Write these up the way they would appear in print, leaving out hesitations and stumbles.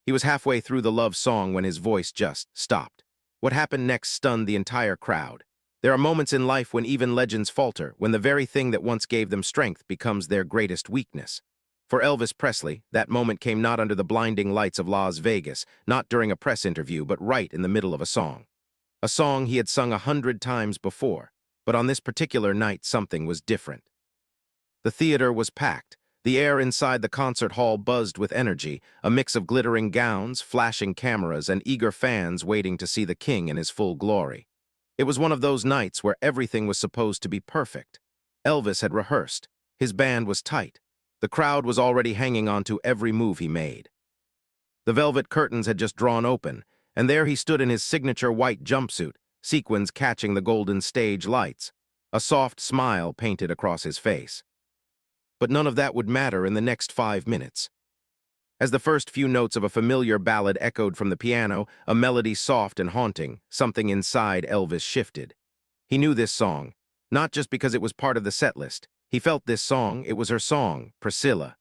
He was halfway through the love song when his voice just stopped. What happened next stunned the entire crowd. There are moments in life when even legends falter, when the very thing that once gave them strength becomes their greatest weakness. For Elvis Presley, that moment came not under the blinding lights of Las Vegas, not during a press interview, but right in the middle of a song. A song he had sung 100 times before, but on this particular night something was different. The theater was packed. The air inside the concert hall buzzed with energy, a mix of glittering gowns, flashing cameras, and eager fans waiting to see the king in his full glory. It was one of those nights where everything was supposed to be perfect. Elvis had rehearsed. His band was tight. The crowd was already hanging on to every move he made. The velvet curtains had just drawn open, and there he stood in his signature white jumpsuit, sequins catching the golden stage lights. A soft smile painted across his face. But none of that would matter in the next 5 minutes. As the first few notes of a familiar ballad echoed from the piano, a melody soft and haunting, something inside Elvis shifted. He knew this song, not just because it was part of the set list. He felt this song, it was her song, Priscilla.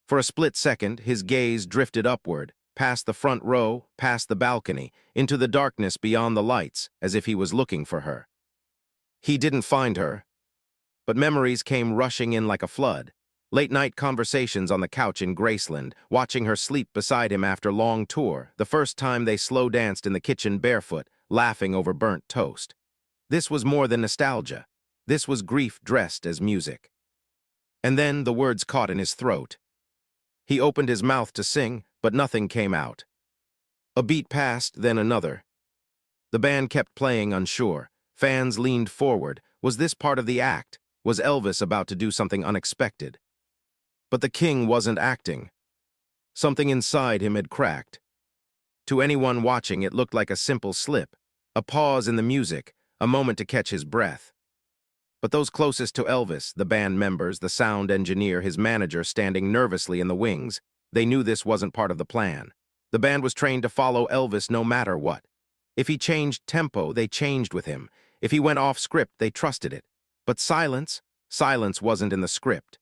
For a split second, his gaze drifted upward, past the front row, past the balcony, into the darkness beyond the lights, as if he was looking for her. He didn't find her, but memories came rushing in like a flood. Late-night conversations on the couch in Graceland, watching her sleep beside him after long tour, the first time they slow danced in the kitchen barefoot, laughing over burnt toast. This was more than nostalgia. This was grief dressed as music. And then the words caught in his throat. He opened his mouth to sing, but nothing came out. A beat passed, then another. The band kept playing, unsure. Fans leaned forward. Was this part of the act? Was Elvis about to do something unexpected? But the king wasn't acting. Something inside him had cracked. To anyone watching, it looked like a simple slip, a pause in the music, a moment to catch his breath. But those closest to Elvis, the band members, the sound engineer, his manager standing nervously in the wings, they knew this wasn't part of the plan. The band was trained to follow Elvis no matter what. If he changed tempo, they changed with him. If he went off script, they trusted it. But silence wasn't in the script.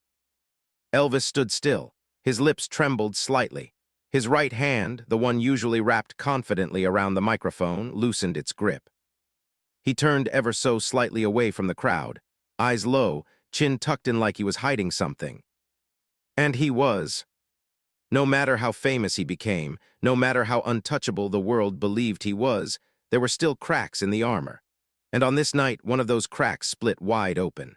Elvis stood still. His lips trembled slightly. His right hand, the one usually wrapped confidently around the microphone, loosened its grip. He turned ever so slightly away from the crowd, eyes low, chin tucked in like he was hiding something. And he was. No matter how famous he became, no matter how untouchable the world believed he was, there were still cracks in the armor. And on this night, one of those cracks split wide open.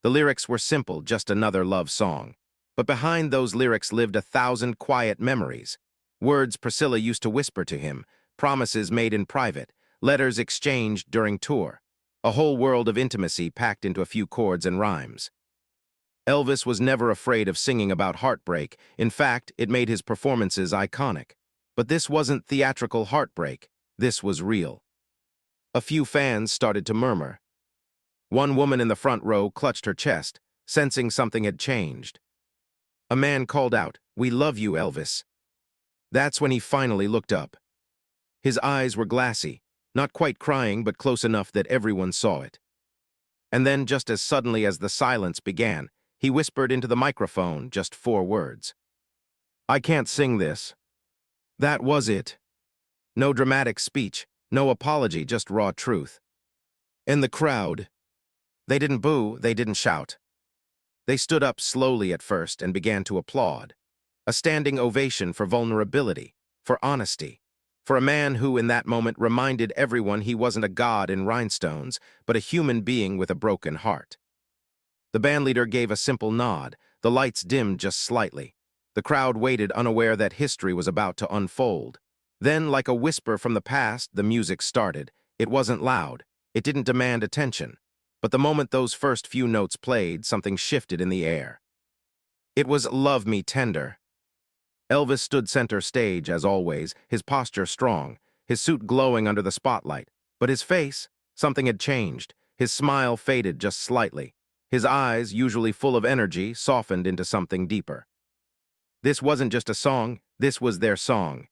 The lyrics were simple, just another love song. But behind those lyrics lived 1,000 quiet memories. Words Priscilla used to whisper to him, promises made in private, letters exchanged during tour. A whole world of intimacy packed into a few chords and rhymes. Elvis was never afraid of singing about heartbreak. In fact, it made his performances iconic. But this wasn't theatrical heartbreak. This was real. A few fans started to murmur. One woman in the front row clutched her chest, sensing something had changed. A man called out, "We love you, Elvis." That's when he finally looked up. His eyes were glassy, not quite crying, but close enough that everyone saw it. And then, just as suddenly as the silence began, he whispered into the microphone just 4 words. "I can't sing this." That was it. No dramatic speech, no apology, just raw truth. And the crowd, they didn't boo, they didn't shout. They stood up slowly at first and began to applaud. A standing ovation for vulnerability, for honesty, for a man who in that moment reminded everyone he wasn't a god in rhinestones, but a human being with a broken heart. The bandleader gave a simple nod. The lights dimmed just slightly. The crowd waited, unaware that history was about to unfold. Then, like a whisper from the past, the music started. It wasn't loud. It didn't demand attention. But the moment those first few notes played, something shifted in the air. It was "Love Me Tender." Elvis stood center stage, as always, his posture strong, his suit glowing under the spotlight. But his face, something had changed. His smile faded just slightly. His eyes, usually full of energy, softened into something deeper. This wasn't just a song, this was their song.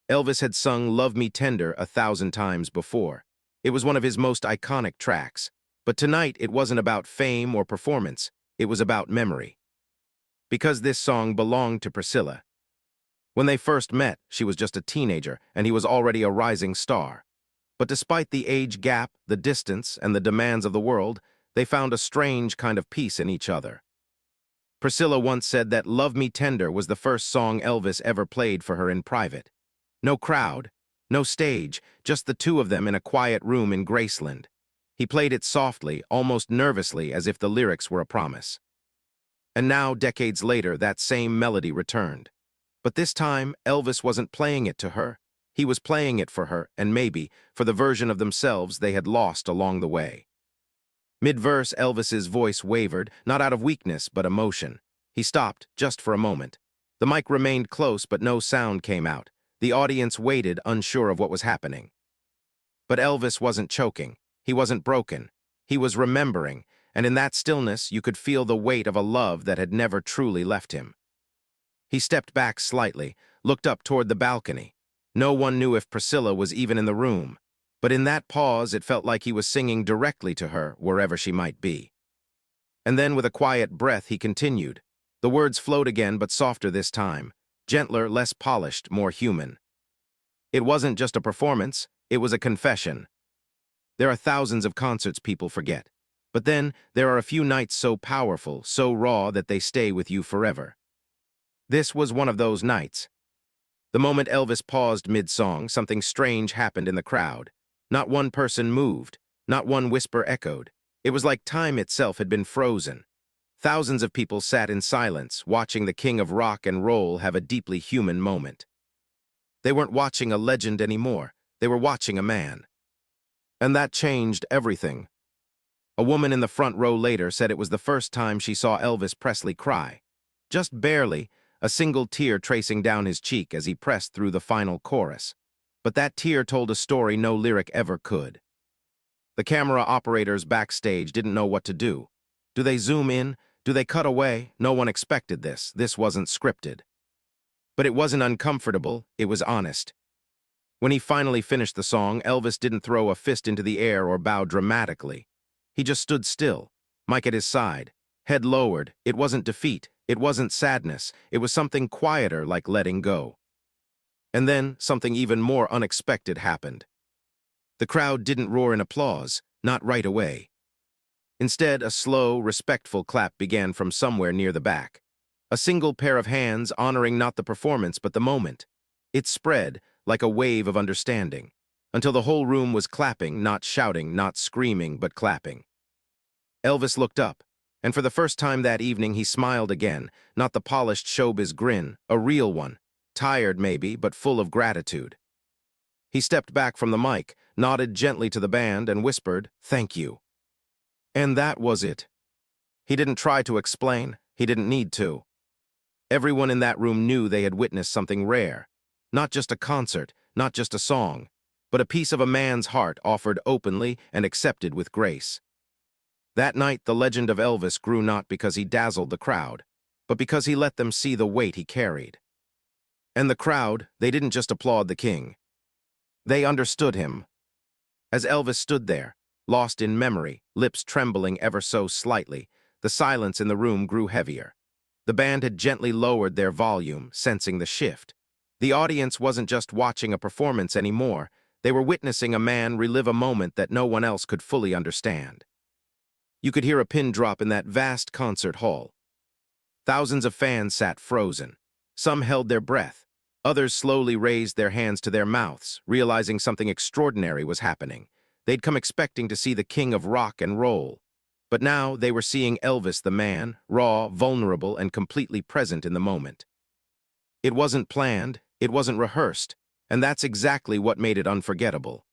Elvis had sung "Love Me Tender" 1,000 times before. It was one of his most iconic tracks. But tonight, it wasn't about fame or performance. It was about memory. Because this song belonged to Priscilla. When they first met, she was just a teenager, and he was already a rising star. But despite the age gap, the distance, and the demands of the world, they found a strange kind of peace in each other. Priscilla once said that Love Me Tender was the first song Elvis ever played for her in private. No crowd, no stage, just the two of them in a quiet room in Graceland. He played it softly, almost nervously, as if the lyrics were a promise. And now, decades later, that same melody returned. But this time, Elvis wasn't playing it to her. He was playing it for her, and maybe, for the version of themselves they had lost along the way. Mid-verse, Elvis's voice wavered, not out of weakness, but emotion. He stopped, just for a moment. The mic remained close, but no sound came out. The audience waited, unsure of what was happening. But Elvis wasn't choking. He wasn't broken. He was remembering, and in that stillness you could feel the weight of a love that had never truly left him. He stepped back slightly, looked up toward the balcony. No one knew if Priscilla was even in the room, but in that pause it felt like he was singing directly to her, wherever she might be. And then with a quiet breath he continued. The words flowed again, but softer this time. Gentler, less polished, more human. It wasn't just a performance, it was a confession. There are thousands of concerts people forget, but then there are a few nights so powerful, so raw that they stay with you forever. This was one of those nights. The moment Elvis paused mid-song, something strange happened in the crowd. Not one person moved, not one whisper echoed. It was like time itself had been frozen. Thousands of people sat in silence, watching the king of rock and roll have a deeply human moment. They weren't watching a legend anymore. They were watching a man. And that changed everything. A woman in the front row later said it was the first time she saw Elvis Presley cry. Just barely, a single tear tracing down his cheek as he pressed through the final chorus. But that tear told a story no lyric ever could. The camera operators backstage didn't know what to do. Do they zoom in? Do they cut away? No one expected this. This wasn't scripted. But it wasn't uncomfortable, it was honest. When he finally finished the song, Elvis didn't throw a fist into the air or bow dramatically. He just stood still, mic at his side, head lowered. It wasn't defeat, it wasn't sadness, it was something quieter, like letting go. And then something even more unexpected happened. The crowd didn't roar in applause, not right away. Instead, a slow, respectful clap began from somewhere near the back. A single pair of hands honoring not the performance but the moment. It spread, like a wave of understanding, until the whole room was clapping, not shouting, not screaming, but clapping. Elvis looked up, and for the first time that evening he smiled again, not the polished showbiz grin, a real one, tired maybe, but full of gratitude. He stepped back from the mic, nodded gently to the band, and whispered, "Thank you." And that was it. He didn't try to explain, he didn't need to. Everyone in that room knew they had witnessed something rare. Not just a concert, not just a song, but a piece of a man's heart offered openly and accepted with grace. That night, the legend of Elvis grew not because he dazzled the crowd, but because he let them see the weight he carried. And the crowd, they didn't just applaud the king. They understood him. As Elvis stood there, lost in memory, lips trembling ever so slightly, the silence in the room grew heavier. The band had gently lowered their volume, sensing the shift. The audience wasn't just watching a performance anymore, they were witnessing a man relive a moment that no one else could fully understand. You could hear a pin drop in that vast concert hall. Thousands of fans sat frozen. Some held their breath. Others slowly raised their hands to their mouths, realizing something extraordinary was happening. They'd come expecting to see the king of rock and roll. But now they were seeing Elvis the man, raw, vulnerable, and completely present in the moment. It wasn't planned, it wasn't rehearsed, and that's exactly what made it unforgettable.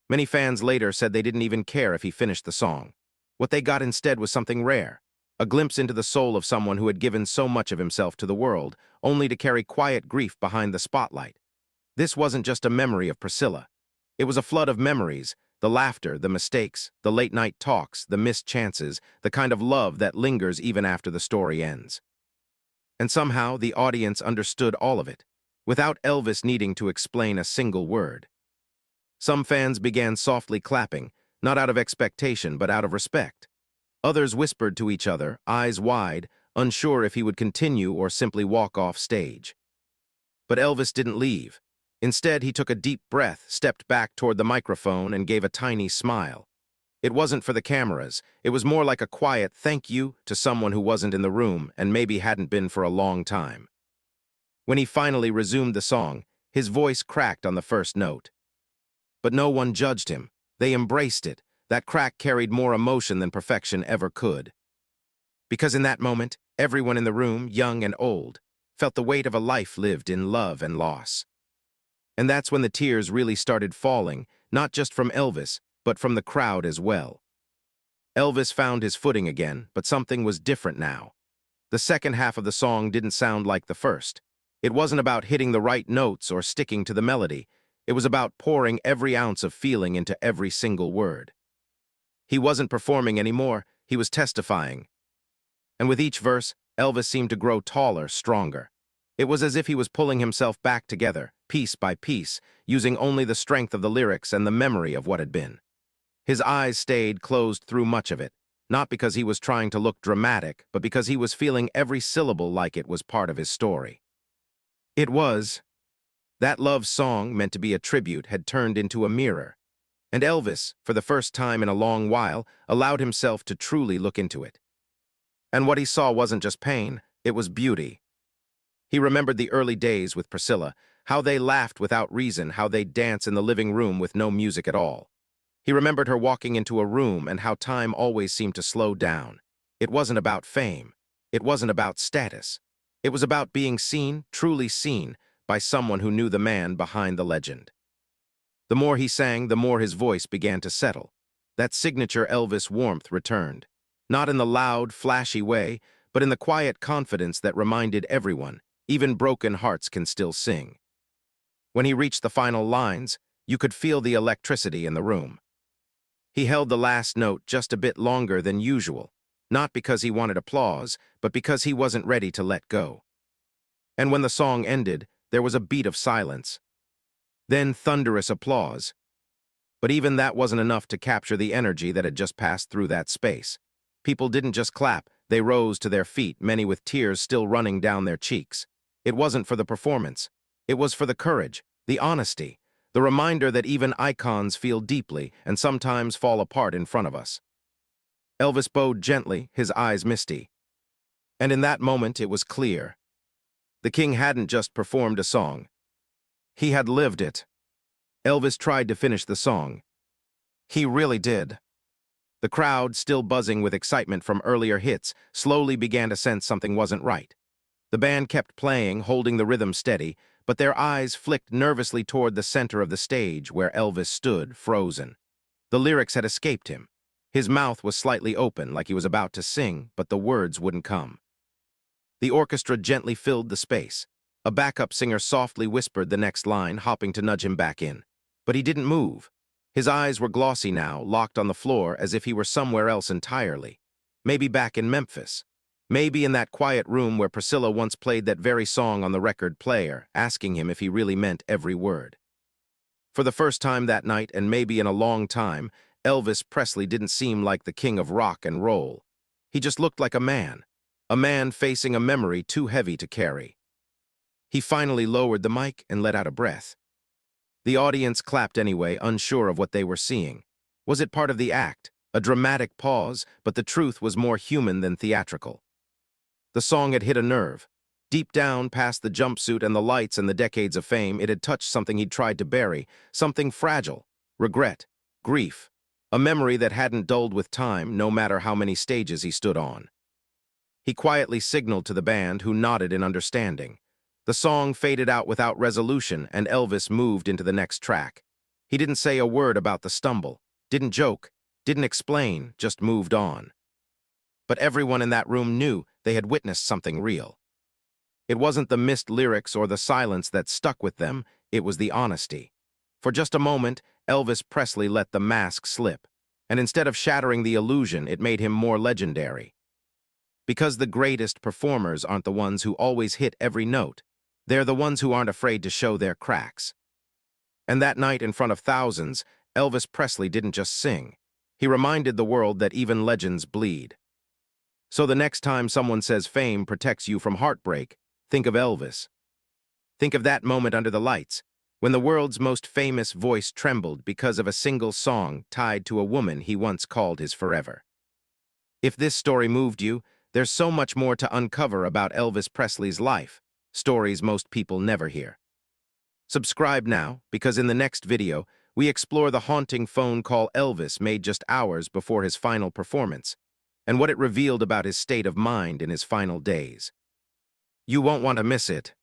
Many fans later said they didn't even care if he finished the song. What they got instead was something rare, a glimpse into the soul of someone who had given so much of himself to the world, only to carry quiet grief behind the spotlight. This wasn't just a memory of Priscilla. It was a flood of memories, the laughter, the mistakes, the late-night talks, the missed chances, the kind of love that lingers even after the story ends. And somehow the audience understood all of it, without Elvis needing to explain a single word. Some fans began softly clapping, not out of expectation but out of respect. Others whispered to each other, eyes wide, unsure if he would continue or simply walk off stage. But Elvis didn't leave. Instead, he took a deep breath, stepped back toward the microphone, and gave a tiny smile. It wasn't for the cameras. It was more like a quiet thank you to someone who wasn't in the room and maybe hadn't been for a long time. When he finally resumed the song, his voice cracked on the first note. But no one judged him. They embraced it. That crack carried more emotion than perfection ever could. Because in that moment, everyone in the room, young and old, felt the weight of a life lived in love and loss. And that's when the tears really started falling, not just from Elvis, but from the crowd as well. Elvis found his footing again, but something was different now. The second half of the song didn't sound like the first. It wasn't about hitting the right notes or sticking to the melody. It was about pouring every ounce of feeling into every single word. He wasn't performing anymore, he was testifying. And with each verse, Elvis seemed to grow taller, stronger. It was as if he was pulling himself back together, piece by piece, using only the strength of the lyrics and the memory of what had been. His eyes stayed closed through much of it, not because he was trying to look dramatic, but because he was feeling every syllable like it was part of his story. It was. That love song, meant to be a tribute, had turned into a mirror. And Elvis, for the first time in a long while, allowed himself to truly look into it. And what he saw wasn't just pain, it was beauty. He remembered the early days with Priscilla, how they laughed without reason, how they'd dance in the living room with no music at all. He remembered her walking into a room and how time always seemed to slow down. It wasn't about fame. It wasn't about status. It was about being seen, truly seen, by someone who knew the man behind the legend. The more he sang, the more his voice began to settle. That signature Elvis warmth returned. Not in the loud, flashy way, but in the quiet confidence that reminded everyone, even broken hearts can still sing. When he reached the final lines, you could feel the electricity in the room. He held the last note just a bit longer than usual, not because he wanted applause, but because he wasn't ready to let go. And when the song ended, there was a beat of silence. Then thunderous applause. But even that wasn't enough to capture the energy that had just passed through that space. People didn't just clap, they rose to their feet, many with tears still running down their cheeks. It wasn't for the performance. It was for the courage, the honesty, the reminder that even icons feel deeply and sometimes fall apart in front of us. Elvis bowed gently, his eyes misty. And in that moment, it was clear. The king hadn't just performed a song. He had lived it. Elvis tried to finish the song. He really did. The crowd, still buzzing with excitement from earlier hits, slowly began to sense something wasn't right. The band kept playing, holding the rhythm steady, but their eyes flicked nervously toward the center of the stage where Elvis stood, frozen. The lyrics had escaped him. His mouth was slightly open, like he was about to sing, but the words wouldn't come. The orchestra gently filled the space. A backup singer softly whispered the next line, hopping to nudge him back in. But he didn't move. His eyes were glossy now, locked on the floor as if he were somewhere else entirely. Maybe back in Memphis. Maybe in that quiet room where Priscilla once played that very song on the record player, asking him if he really meant every word. For the first time that night, and maybe in a long time, Elvis Presley didn't seem like the king of rock and roll. He just looked like a man facing a memory too heavy to carry. He finally lowered the mic and let out a breath. The audience clapped anyway, unsure of what they were seeing. Was it part of the act, a dramatic pause, but the truth was more human than theatrical. The song had hit a nerve. Deep down, past the jumpsuit and the lights and the decades of fame, it had touched something he'd tried to bury, something fragile, regret, grief, a memory that hadn't dulled with time, no matter how many stages he stood on. He quietly signaled to the band, who nodded in understanding. The song faded out without resolution, and Elvis moved into the next track. He didn't say a word about the stumble, didn't joke, didn't explain, just moved on. But everyone in that room knew they had witnessed something real. It wasn't the missed lyrics or the silence that stuck with them, it was the honesty. For just a moment, Elvis Presley let the mask slip, and instead of shattering the illusion, it made him more legendary. Because the greatest performers aren't the ones who always hit every note, they're the ones who aren't afraid to show their cracks. And that night in front of thousands, Elvis Presley didn't just sing. He reminded the world that even legends bleed. So the next time someone says fame protects you from heartbreak, think of Elvis. Think of that moment under the lights, when the world's most famous voice trembled because of a single song tied to a woman he once called his forever. If this story moved you, there's so much more to uncover about Elvis Presley's life, stories most people never hear. Subscribe now, because in the next video, we explore the haunting phone call Elvis made just hours before his final performance, and what it revealed about his state of mind in his final days. You won't want to miss it.